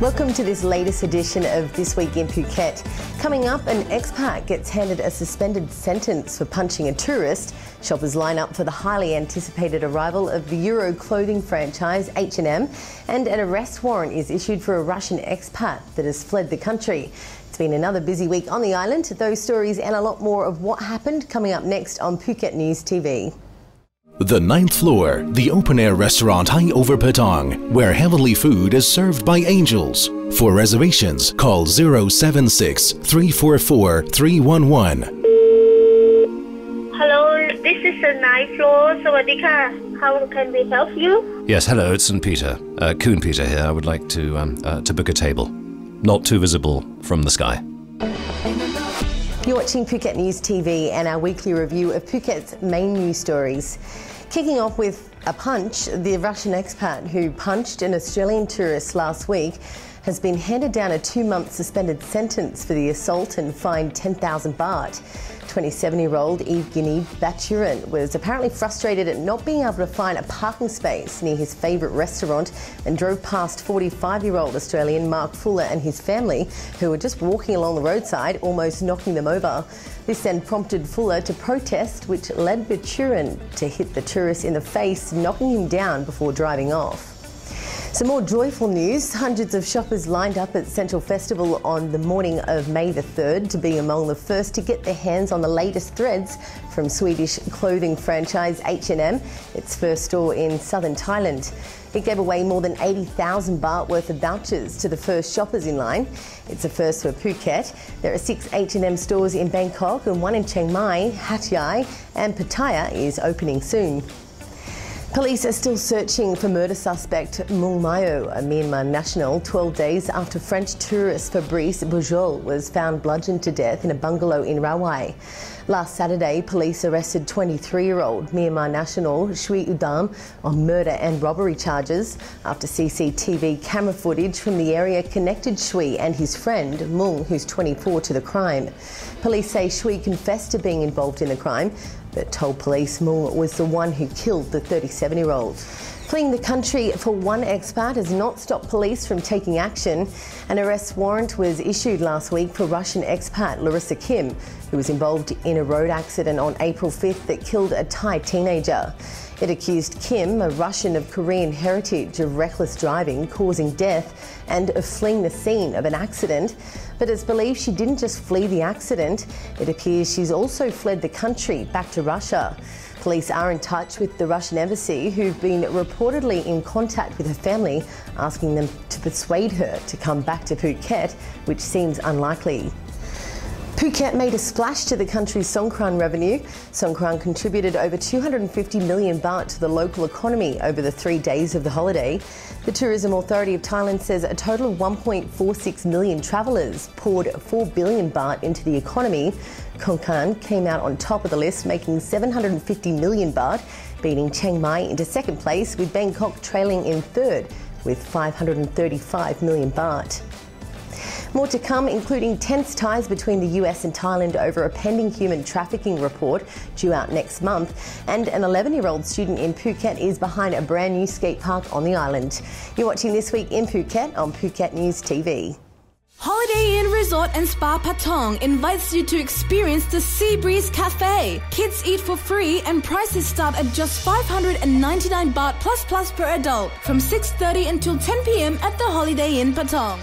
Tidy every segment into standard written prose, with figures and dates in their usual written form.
Welcome to this latest edition of This Week in Phuket. Coming up, an expat gets handed a suspended sentence for punching a tourist. Shoppers line up for the highly anticipated arrival of the Euro clothing franchise H&M, and an arrest warrant is issued for a Russian expat that has fled the country. It's been another busy week on the island. Those stories and a lot more of what happened coming up next on Phuket News TV. The 9th floor, the open-air restaurant high over Patong, where heavenly food is served by angels. For reservations, call 076 344 311. Hello, this is the 9th floor. Sawadika. How can we help you? Yes, hello, it's St. Peter. Coon Peter here. I would like to book a table. Not too visible from the sky. You're watching Phuket News TV and our weekly review of Phuket's main news stories. Kicking off with a punch, the Russian expat who punched an Australian tourist last week has been handed down a 2-month suspended sentence for the assault and fined 10,000 baht. 27-year-old Evgeny Bachurin was apparently frustrated at not being able to find a parking space near his favourite restaurant and drove past 45-year-old Australian Mark Fuller and his family, who were just walking along the roadside, almost knocking them over. This then prompted Fuller to protest, which led Bachurin to hit the tourist in the face, knocking him down before driving off. Some more joyful news. Hundreds of shoppers lined up at Central Festival on the morning of May the 3rd to be among the first to get their hands on the latest threads from Swedish clothing franchise H&M, its first store in southern Thailand. It gave away more than 80,000 baht worth of vouchers to the first shoppers in line. It's a first for Phuket. There are 6 H&M stores in Bangkok and 1 in Chiang Mai, Hat Yai, and Pattaya is opening soon. Police are still searching for murder suspect Mung Mayo, a Myanmar national, 12 days after French tourist Fabrice Bourgeol was found bludgeoned to death in a bungalow in Rawai. Last Saturday, police arrested 23-year-old Myanmar national Shui Udam on murder and robbery charges after CCTV camera footage from the area connected Shui and his friend Mung, who's 24, to the crime. Police say Shui confessed to being involved in the crime, but told police Mung was the one who killed the 37-year-old. Fleeing the country for one expat has not stopped police from taking action. An arrest warrant was issued last week for Russian expat Larissa Kim, who was involved in a road accident on April 5th that killed a Thai teenager. It accused Kim, a Russian of Korean heritage, of reckless driving, causing death, and of fleeing the scene of an accident. But it's believed she didn't just flee the accident, it appears she's also fled the country back to Russia. Police are in touch with the Russian embassy, who've been reportedly in contact with her family, asking them to persuade her to come back to Phuket, which seems unlikely. Phuket made a splash to the country's Songkran revenue. Songkran contributed over 250 million baht to the local economy over the 3 days of the holiday. The Tourism Authority of Thailand says a total of 1.46 million travellers poured 4 billion baht into the economy. Konkan came out on top of the list, making 750 million baht, beating Chiang Mai into second place, with Bangkok trailing in third with 535 million baht. More to come, including tense ties between the US and Thailand over a pending human trafficking report due out next month, and an 11-year-old student in Phuket is behind a brand new skate park on the island. You're watching This Week in Phuket on Phuket News TV. Holiday Inn Resort and Spa Patong invites you to experience the Sea Breeze Cafe. Kids eat for free and prices start at just 599 baht plus per adult from 6:30 until 10 p.m. at the Holiday Inn Patong.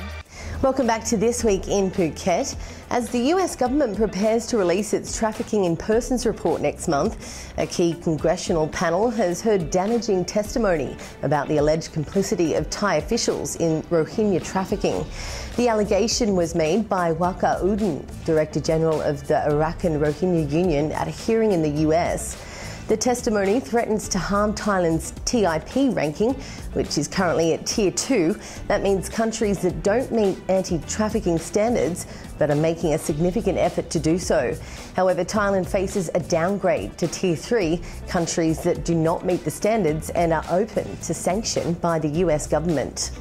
Welcome back to This Week in Phuket. As the US government prepares to release its Trafficking in Persons report next month, a key congressional panel has heard damaging testimony about the alleged complicity of Thai officials in Rohingya trafficking. The allegation was made by Waka Udin, Director General of the Arakan Rohingya Union, at a hearing in the US. The testimony threatens to harm Thailand's TIP ranking, which is currently at Tier 2. That means countries that don't meet anti-trafficking standards but are making a significant effort to do so. However, Thailand faces a downgrade to Tier 3, countries that do not meet the standards and are open to sanction by the US government.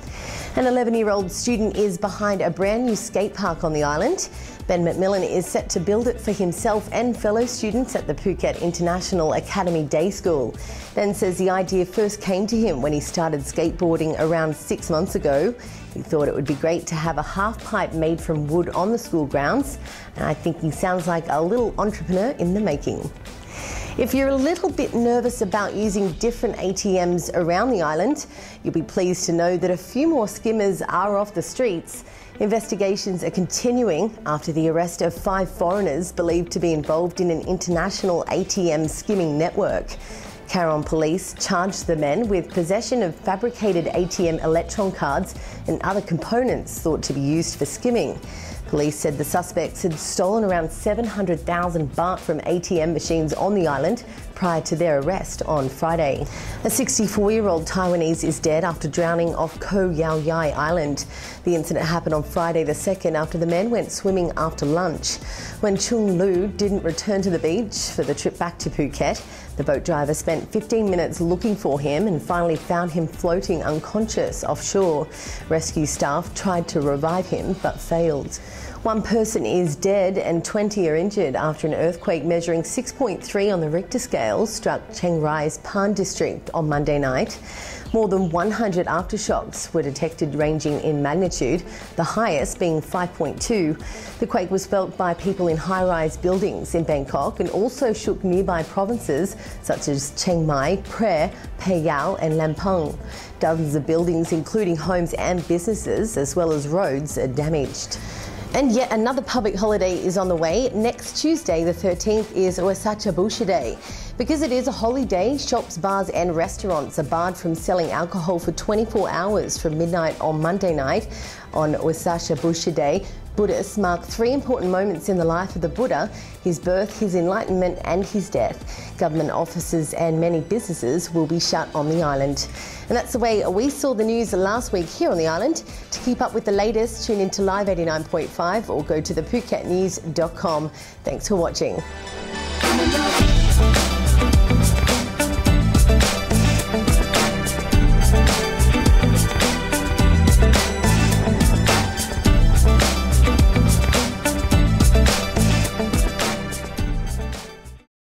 An 11-year-old student is behind a brand new skate park on the island. Ben McMillan is set to build it for himself and fellow students at the Phuket International Academy Day School. Ben says the idea first came to him when he started started skateboarding around 6 months ago. He thought it would be great to have a half pipe made from wood on the school grounds, and I think he sounds like a little entrepreneur in the making. If you're a little bit nervous about using different ATMs around the island, you'll be pleased to know that a few more skimmers are off the streets. Investigations are continuing after the arrest of 5 foreigners believed to be involved in an international ATM skimming network. Caron police charged the men with possession of fabricated ATM electron cards and other components thought to be used for skimming. Police said the suspects had stolen around 700,000 baht from ATM machines on the island prior to their arrest on Friday. A 64-year-old Taiwanese is dead after drowning off Koh Yao Yai Island. The incident happened on Friday the 2nd after the men went swimming after lunch. When Chung Lu didn't return to the beach for the trip back to Phuket, the boat driver spent 15 minutes looking for him and finally found him floating unconscious offshore. Rescue staff tried to revive him but failed. 1 person is dead and 20 are injured after an earthquake measuring 6.3 on the Richter scale struck Chiang Rai's Pan district on Monday night. More than 100 aftershocks were detected ranging in magnitude, the highest being 5.2. The quake was felt by people in high-rise buildings in Bangkok and also shook nearby provinces such as Chiang Mai, Phrae, Phayao and Lampung. Dozens of buildings, including homes and businesses, as well as roads, are damaged. And yet another public holiday is on the way. Next Tuesday, the 13th, is Wesacha Busha Day. Because it is a holy day, shops, bars and restaurants are barred from selling alcohol for 24 hours from midnight on Monday night. On Wesacha Busha Day, Buddhists mark 3 important moments in the life of the Buddha: his birth, his enlightenment and his death. Government offices and many businesses will be shut on the island. And that's the way we saw the news last week here on the island. To keep up with the latest, tune into Live 89.5 or go to thephuketnews.com. Thanks for watching.